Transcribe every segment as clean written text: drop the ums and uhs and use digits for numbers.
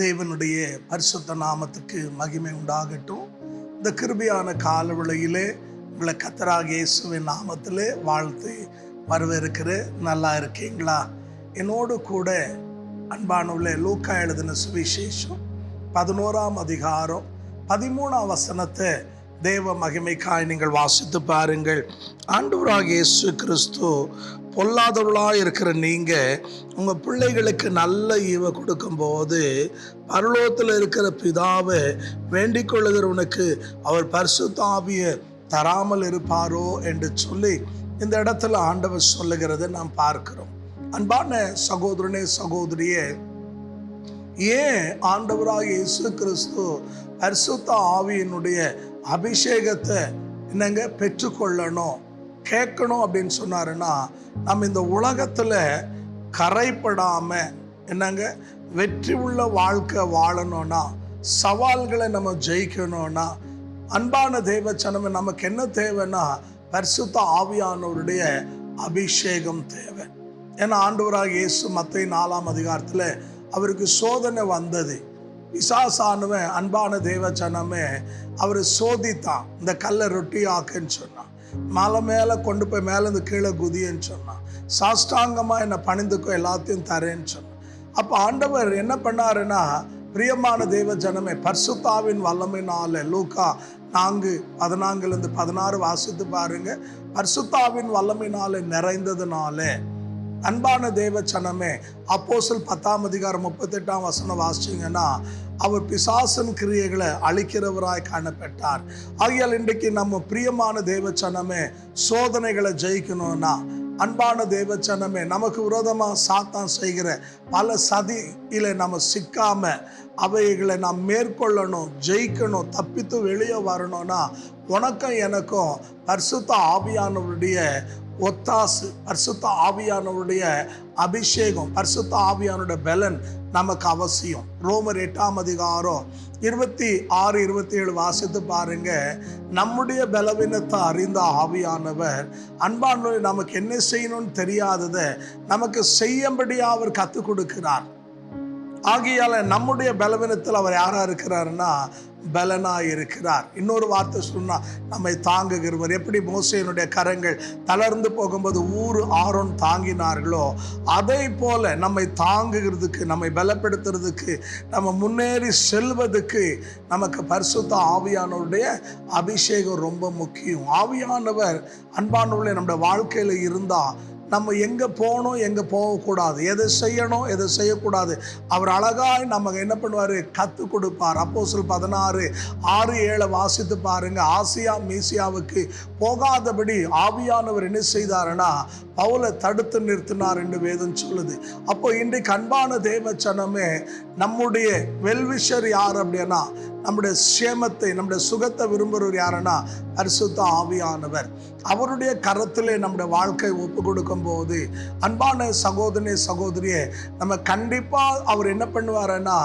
தேவனுடைய பரிசுத்த நாமத்துக்கு மகிமை உண்டாகட்டும். இந்த கிருபையான கால வேளையிலே உங்களை கர்த்தராகிய இயேசுவின் நாமத்திலே வாழ்த்து வரவேற்கிற. நல்லா இருக்கீங்களா? என்னோடு கூட அன்பானுள்ள லூக்கா எழுதின சுவிசேஷம் 11ஆம் அதிகாரம் 13ஆம் வசனத்தை தேவ மகிமைக்காய் நீங்கள் வாசித்து பாருங்கள். ஆண்டவராகிய இயேசு கிறிஸ்து பொல்லாதவர்களாக இருக்கிற நீங்கள் உங்கள் பிள்ளைகளுக்கு நல்ல ஈவை கொடுக்கும்போது பரலோகத்தில் இருக்கிற பிதாவை வேண்டிக் கொள்ளுகிறவனுக்கு அவர் பரிசுத்த ஆவியை தராமல் இருப்பாரோ என்று சொல்லி இந்த இடத்துல ஆண்டவர் சொல்லுகிறதை நாம் பார்க்கிறோம். அன்பான சகோதரனே சகோதரியே, ஏன் ஆண்டவராகிய இயேசு கிறிஸ்து பரிசுத்த ஆவியினுடைய அபிஷேகத்தை என்னங்க பெற்றுக்கொள்ளணும், கேட்கணும் அப்படின்னு சொன்னாருன்னா, நம்ம இந்த உலகத்தில் கரைப்படாமல் என்னங்க வெற்றி உள்ள வாழ்க்கை வாழணும்னா, சவால்களை நம்ம ஜெயிக்கணும்னா, அன்பான தேவச்சனமே நமக்கு என்ன தேவைன்னா பரிசுத்த ஆவியானவருடைய அபிஷேகம் தேவை. ஏன்னா ஆண்டவராகிய இயேசு மத்தேயு 4ஆம் அதிகாரத்தில் அவருக்கு சோதனை வந்தது. பிசாசானவன் அன்பான தேவச்சனமே அவர் சோதித்தான். இந்த கல்லை ரொட்டி ஆக்குன்னு சொன்னான், மலை மேலே கொண்டு போய் மேலேருந்து கீழே குதின்னு சொன்னான், சாஷ்டாங்கமாக என்னை பணிந்துக்கோ எல்லாத்தையும் தரேன்னு சொன்னான். அப்போ ஆண்டவர் என்ன பண்ணாருன்னா, பிரியமான தேவ ஜனமே, பரிசுத்தாவின் வல்லமையினால லூக்கா 4:14-16 வாசித்து பாருங்க. பரிசுத்தாவின் வல்லமையினால நிறைந்ததுனால அன்பான தேவ ஜனமே, அப்போஸ்தலர் 10ஆம் அதிகாரம் 38ஆம் வசனம் வாசிச்சிங்கன்னா, அவர் பிசாசின் கிரியைகளை அழிக்கிறவராய் காணப்பட்டார். ஆகையால் இன்றைக்கு நம்ம பிரியமான தேவ ஜனமே சோதனைகளை ஜெயிக்கணும்னா, அன்பான தேவ ஜனமே, நமக்கு விரோதமாக சாத்தான் செய்கிற பல சதியில நம்ம சிக்காம அவைகளை நாம் மேற்கொள்ளணும், ஜெயிக்கணும், தப்பித்து வெளியே வரணும்னா உனக்கும் எனக்கும் பரிசுத்த ஆவியானவருடைய ஒத்தாசு, பரிசுத்த ஆவியானவருடைய அபிஷேகம், பரிசுத்த ஆவியானுடைய பலன் நமக்கு அவசியம். ரோமர் 8ஆம் அதிகாரம் 26-27 வாசித்து பாருங்க. நம்முடைய பலவீனத்தை அறிந்த ஆவியானவர் அன்பானவரை நமக்கு என்ன செய்யணும்னு தெரியாததை நமக்கு செய்யும்படியாக அவர் கற்றுக் கொடுக்கிறார். ஆகையால நம்முடைய பலவீனத்தில் அவர் யாரா இருக்கிறாருன்னா பலனாக இருக்கிறார். இன்னொரு வார்த்தை சொன்னா, நம்மை தாங்குகிறவர். எப்படி மோசேயினுடைய கரங்கள் தளர்ந்து போகும்போது ஆரோன் தாங்கினார்களோ, அதை போல நம்மை தாங்குகிறதுக்கு, நம்மை பலப்படுத்துறதுக்கு, நம்ம முன்னேறி செல்வதுக்கு நமக்கு பரிசுத்த ஆவியானவருடைய அபிஷேகம் ரொம்ப முக்கியம். ஆவியானவர் அன்பானவர்களே நம்முடைய வாழ்க்கையில் இருந்தால் நம்ம எங்கே போகணும், எங்கே போகக்கூடாது, எதை செய்யணும், எதை செய்யக்கூடாது, அவர் அழகாய் நமக்கு என்ன பண்ணுவார், கற்றுக் கொடுப்பார். அப்போஸ்தலர் 16:6-7 வாசித்து பாருங்க. ஆசியா மீசியாவுக்கு போகாதபடி ஆவியானவர் என்ன செய்தாருன்னா பவுலை தடுத்து நிறுத்தினார் என்று வேதம் சொல்லுது. அப்போ இன்றைக்கு அன்பான தேவச்சனமே, நம்முடைய வெல்விஷர் யார் அப்படின்னா, நம்முடைய சேமத்தை, நம்முடைய சுகத்தை விரும்புகிறவர் யாருன்னா பரிசுத்த ஆவியானவர். அவருடைய கரத்திலே நம்முடைய வாழ்க்கை ஒப்பு கொடுக்கும் போது அன்பான சகோதரனே சகோதரியே, நம்ம கண்டிப்பா அவர் என்ன பண்ணுவாருன்னா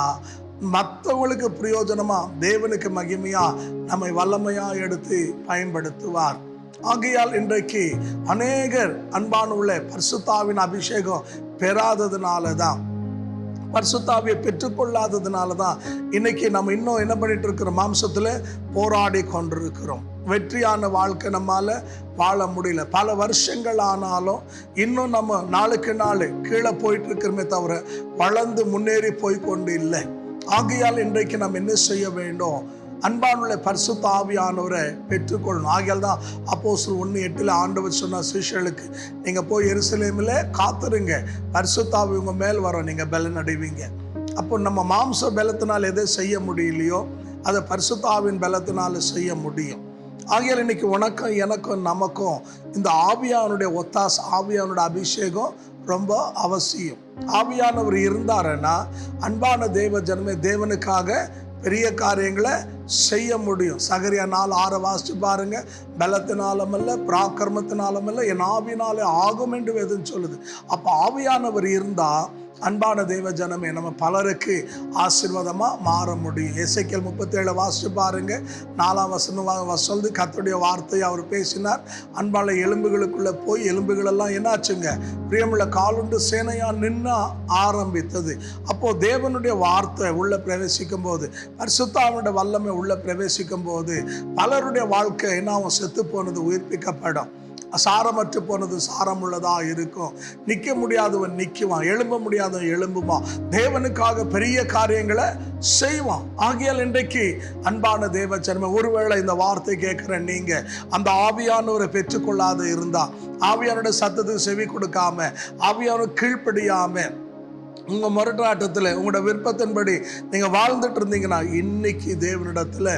மற்றவங்களுக்கு பிரயோஜனமா, தேவனுக்கு மகிமையா, நம்மை வல்லமையா எடுத்து பயன்படுத்துவார். ஆகையால் இன்றைக்கு அநேகர் அன்பானுள்ள பரிசுத்தாவின் அபிஷேகம் பெறாததுனால தான், பரிசுத்தாவியை பெற்றுக்கொள்ளாததுனால தான் இன்னைக்கு நம்ம இன்னும் என்ன பண்ணிட்டு இருக்கிறோம், மாம்சத்தில் போராடி கொண்டிருக்கிறோம். வெற்றியான வாழ்க்கை நம்மால வாழ முடியல. பல வருஷங்கள் ஆனாலும் இன்னும் நம்ம நாளுக்கு நாள் கீழே போயிட்டு இருக்கிறோமே தவிர வளர்ந்து முன்னேறி போய் கொண்டு இல்லை. ஆகையால் இன்றைக்கு நம்ம என்ன செய்ய வேண்டும், அன்பானுள்ள பரிசுத்த ஆவியானவரை பெற்றுக்கொள்ளணும். ஆகையால் தான் அப்போஸ்தலர் 1:8 ஆண்டவர் சொன்னார் சீஷர்களுக்கு, நீங்கள் போய் எருசலேமில் காத்துருங்க, பரிசுத்த ஆவி உங்கள் மேல் வரும், நீங்கள் பலன் அடைவீங்க. அப்போ நம்ம மாம்ச பலத்தினால் எதை செய்ய முடியலையோ அதை பரிசுத்த ஆவியின் பலத்தினால செய்ய முடியும். ஆகையால் இன்னைக்கு உனக்கும் எனக்கும் நமக்கும் இந்த ஆவியானுடைய ஒத்தாஸ், ஆவியானுடைய அபிஷேகம் ரொம்ப அவசியம். ஆவியானவர் இருந்தாருன்னா அன்பான தேவ ஜனமே, தேவனுக்காக பெரிய காரியங்களை செய்ய முடியும். சகரியா 4:6 வாசிச்சு பாருங்க. பலத்தினாலும் அல்ல, பராக்கிரமத்தினாலும் அல்ல, என் ஆவினாலே ஆகும் என்று வேதம் சொல்லுது. அப்போ ஆவியானவர் இருந்தால் அன்பான தேவ ஜனமே, நம்ம பலருக்கு ஆசீர்வாதமாக மாற முடியும். எசேக்கியேல் 37 வாசிச்சு பாருங்க. 4ஆம் வசனம் சொல்லுது, கர்த்தருடைய வார்த்தையை அவர் பேசினார். அன்பான எலும்புகளுக்குள்ளே போய் எலும்புகளெல்லாம் என்னாச்சுங்க, பிரியமுள்ள காலுண்டு சேனையா நின்று ஆரம்பித்தது. அப்போது தேவனுடைய வார்த்தை உள்ள பிரவேசிக்கும் போது, பரிசுத்தாவினுடைய வல்லமை உள்ள பிரவேசிக்கும் போது பலருடைய வாழ்க்கை என்ன, செத்து போனது உயிர்ப்பிக்கப்படும். சாரமற்று போனது சாரம் உள்ளதா இருக்கும். நிற்க முடியாதவன் நிற்குவான், எழும்ப முடியாதவன் எழும்புவான். தேவனுக்காக பெரிய காரியங்களை செய்வான். ஆகையால் இன்றைக்கு அன்பான தேவ ஜனமே, ஒருவேளை இந்த வார்த்தை கேட்கிற நீங்க அந்த ஆவியானவரை பெற்றுக்கொள்ளாத இருந்தா, ஆவியானுடைய சத்தத்துக்கு செவி கொடுக்காம, ஆவியானவர் கீழ்ப்படியாம, உங்கள் முரட்டாட்டத்தில் உங்களோட விருப்பத்தின்படி நீங்கள் வாழ்ந்துட்டு இருந்தீங்கன்னா, இன்னைக்கு தேவனிடத்தில்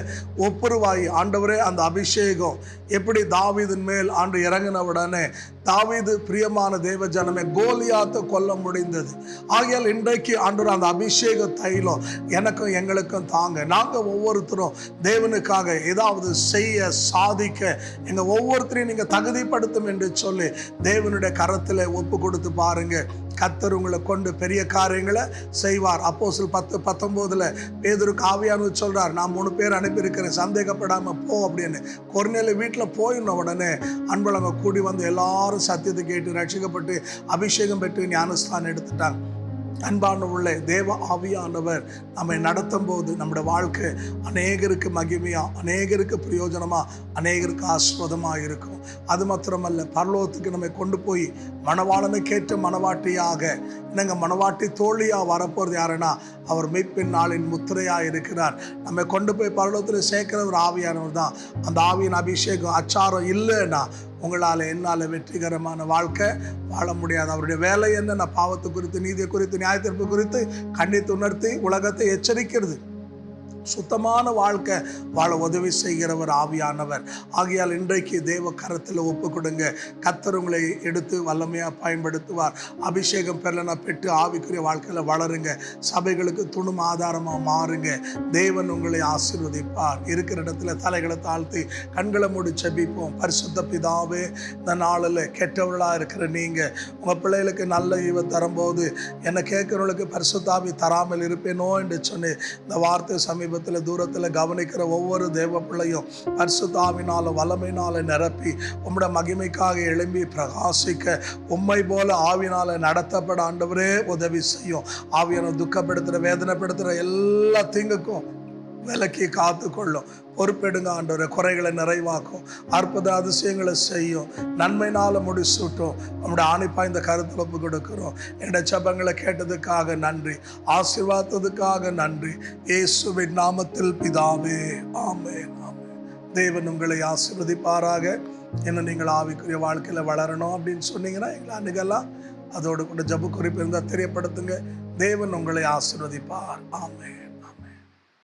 ஒப்புரவாயி, ஆண்டவரே அந்த அபிஷேகம் எப்படி தாவீதின் மேல் ஆண்டு இறங்கின உடனே தாவீது பிரியமான தேவ ஜனமே கோலியாத்தை கொல்ல முடிந்தது. ஆகையால் இன்றைக்கு ஆண்டவர் அந்த அபிஷேக தைலம் எனக்கும் எங்களுக்கும் தாங்க. நாங்கள் ஒவ்வொருத்தரும் தேவனுக்காக ஏதாவது செய்ய சாதிக்க எங்கள் ஒவ்வொருத்தரையும் நீங்கள் தகுதிப்படுத்தும் என்று சொல்லி தேவனுடைய கரத்தில் ஒப்பு கொடுத்து பாருங்க. கர்த்தர் உங்களை கொண்டு பெரிய காரியங்களை செய்வார். அப்போஸ்தலர் 10:19 பேதுருக்கு ஆவியானவர் சொல்றார், நான் 3 பேர் அனுப்பியிருக்கிறேன், சந்தேகப்படாம போ அப்படின்னு. கொர்நேலியு வீட்டில் போயின உடனே அன்பழங்க கூடி வந்து எல்லாரும் சத்தியத்தை கேட்டு ரட்சிக்கப்பட்டு அபிஷேகம் பெற்று ஞானஸ்தானம் எடுத்துட்டாங்க. அன்பான உள்ள தேவ ஆவியானவர் நம்மை நடத்தும் போது நம்முடைய வாழ்க்கை அநேகருக்கு மகிமையா, அநேகருக்கு பிரயோஜனமா, அநேகருக்கு ஆஸ்பதமாக இருக்கும். அது மாத்திரமல்ல, பரலோகத்துக்கு நம்மை கொண்டு போய் மணவாளனுக்கேற்ற மணவாட்டியாக, என்னங்க மணவாட்டி தோழியா வரப்போறது யாருன்னா, அவர் மீட்பின் நாளின் முத்திரையா இருக்கிறார். நம்மை கொண்டு போய் பரலோகத்தில் சேர்க்கிற ஒரு ஆவியானவர் தான். அந்த ஆவியின் அபிஷேகம் அச்சாரம் இல்லைன்னா உங்களால் என்னால் வெற்றிகரமான வாழ்க்கை வாழ முடியாது. அவருடைய வேலை என்ன? நான் பாவத்தை குறித்து, நீதியை குறித்து, நியாயத்தீர்ப்பு குறித்து கண்டித்து உணர்த்தி உலகத்தை எச்சரிக்கிறது. சுத்தமான வாழ்க்கை வாழ உதவி செய்கிறவர் ஆவியானவர். ஆகையால் இன்றைக்கு தேவ கரத்தில் ஒப்பு கொடுங்க. கர்த்தர் உங்களை எடுத்து வல்லமையாக பயன்படுத்துவார். அபிஷேகம் பெறலனா பெற்று ஆவிக்குரிய வாழ்க்கையில் வளருங்க. சபைகளுக்கு துணும் ஆதாரமாக மாறுங்க. தேவன் உங்களை ஆசீர்வதிப்பார். இருக்கிற இடத்துல தலைகளை தாழ்த்தி கண்களை மூடி செபிப்போம். பரிசுத்த பிதாவே, இந்த நாளில் கெட்டவர்களாக இருக்கிற நீங்கள் உங்கள் பிள்ளைகளுக்கு நல்ல ஈவை தரும்போது என்னை கேட்குறவங்களுக்கு பரிசுத்தாவி தராமல் இருப்பேனோ என்று சொன்னி, இந்த வார்த்தை சமீபத்தில் தூரத்தில் கவனிக்கிற ஒவ்வொரு தேவ பிள்ளையும் பரிசுத்தாவினால வல்லமையினால நிரப்பி உம்முடைய மகிமைக்காக எழும்பி பிரகாசிக்க உம்மை போல ஆவினால நடத்தப்பட ஆண்டவரே உதவி செய்யும். ஆவியான துக்கப்படுத்துகிற, வேதனைப்படுத்துகிற எல்லா தீங்குக்கும் விலக்கி காத்து கொள்ளும். பொறுப்பெடுங்க ஆண்டவரே. குறைகளை நிறைவாக்கும், அற்புத அதிசயங்களை செய்யும், நன்மைனால முடிசூட்டும். நம்முடைய ஆணிப்பாய்ந்த கருத்தில் ஒப்பு கொடுக்கிறோம். என்னுடைய ஜெபங்களை கேட்டதுக்காக நன்றி, ஆசீர்வாதத்துக்காக நன்றி. இயேசுவின் நாமத்தில் பிதாவே, ஆமென், ஆமென். தேவன் உங்களை ஆசீர்வதிப்பாராக. என்ன நீங்கள் ஆவிக்குரிய வாழ்க்கையில் வளரணும் அப்படின்னு சொன்னீங்கன்னா எங்களை அணுகலாம். அதோடு கூட ஜெப குறிப்பு இருந்தால் தெரியப்படுத்துங்க. தேவன் உங்களை ஆசீர்வதிப்பார். ஆமென்.